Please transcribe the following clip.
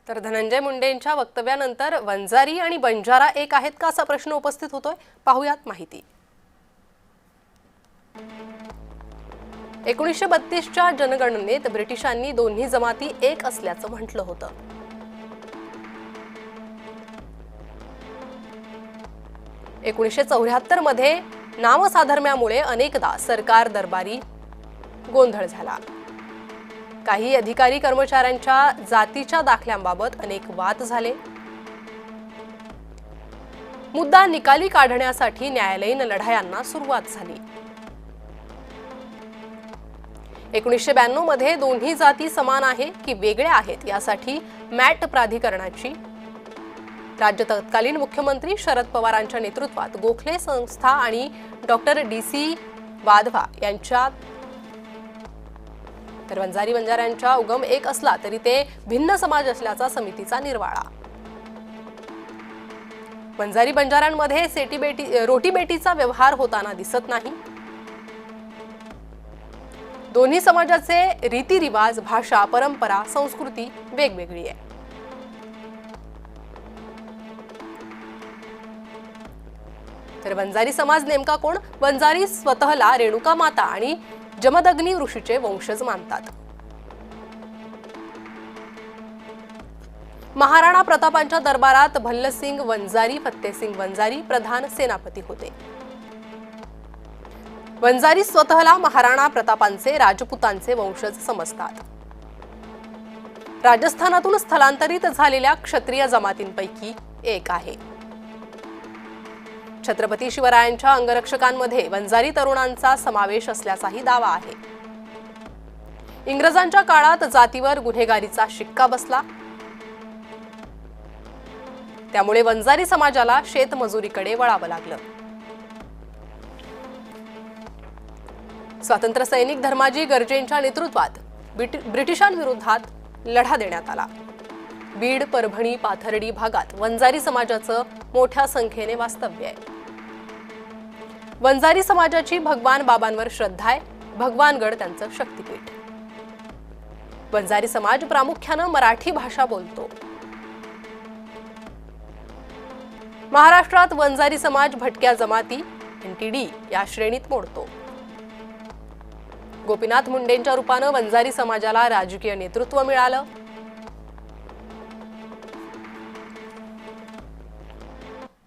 तर धनंजय मुंडेंच्या वक्तव्यानंतर वंजारी आणि बंजारा एक आहेत का असा प्रश्न उपस्थित होतोय। पाहुयात माहिती। 1932च्या जनगणनेत ब्रिटिशांनी दोन्ही जमाती एक असल्याचं म्हटलं होतं। 1974 मध्ये नामसाधर्म्यामुळे अनेकदा सरकार दरबारी गोंधळ झाला। काही अधिकारी कर्मचाऱ्यांच्या जातीच्या दाखल्यांबाबत अनेक वाद झाले। मुद्दा निकाली काढण्यासाठी न्यायालयीन लढायांना सुरुवात झाली। 1992 मध्ये दोन्ही जाती समान आहे की वेगळ्या आहेत यासाठी मॅट प्राधिकरणाची राज्य तत्कालीन मुख्यमंत्री शरद पवारांच्या नेतृत्वात गोखले संस्था आणि डॉक्टर DC वाधवा यांच्या तर वंजारी बंजाऱ्यांचा उगम एक असला तरी ते भिन्न समाज असल्याचा समितीचा निर्वाळा। वंजारी बंजाऱ्यांमध्ये रोटीबेटीचा व्यवहार होताना दिसत नाही। दोन्ही समाजाचे रीतिरिवाज, भाषा, परंपरा, संस्कृती वेगवेगळी आहे। तर वंजारी समाज नेमका कोण? वंजारी स्वतःला रेणुका माता आणि जमदग्नी ऋषीचे वंशज मानतात। महाराणा प्रतापांच्या दरबारात भल्लसिंग वंजारी, फत्तेसिंग वंजारी प्रधान सेनापती होते। वंजारी स्वतःला महाराणा प्रतापांचे राजपुतांचे वंशज समजतात। राजस्थानातून स्थलांतरित झालेल्या क्षत्रिय जमातींपैकी एक आहे। छत्रपती शिवरायांच्या अंगरक्षकांमध्ये वंजारी तरुणांचा समावेश असल्याचाही दावा आहे। इंग्रजांच्या काळात जातीवर गुन्हेगारीचा शिक्का बसला, त्यामुळे वंजारी समाजाला शेतमजुरीकडे वळावं लागलं। स्वातंत्र्य सैनिक धर्माजी गर्जेंच्या नेतृत्वात ब्रिटिशांविरोधात लढा देण्यात आला। बीड, परभणी, पाथर्डी भागात वंजारी समाजाचं मोठ्या संख्येने वास्तव्य आहे। वंजारी समाजाची भगवान बाबांवर श्रद्धा आहे। भगवानगड त्यांचं शक्तीपीठ। वंजारी समाज प्रामुख्याने मराठी भाषा बोलतो। महाराष्ट्रात वंजारी समाज भटक्या जमाती NTD या श्रेणीत मोडतो। गोपीनाथ मुंडेंच्या रूपाने वंजारी समाजाला राजकीय नेतृत्व मिळालं।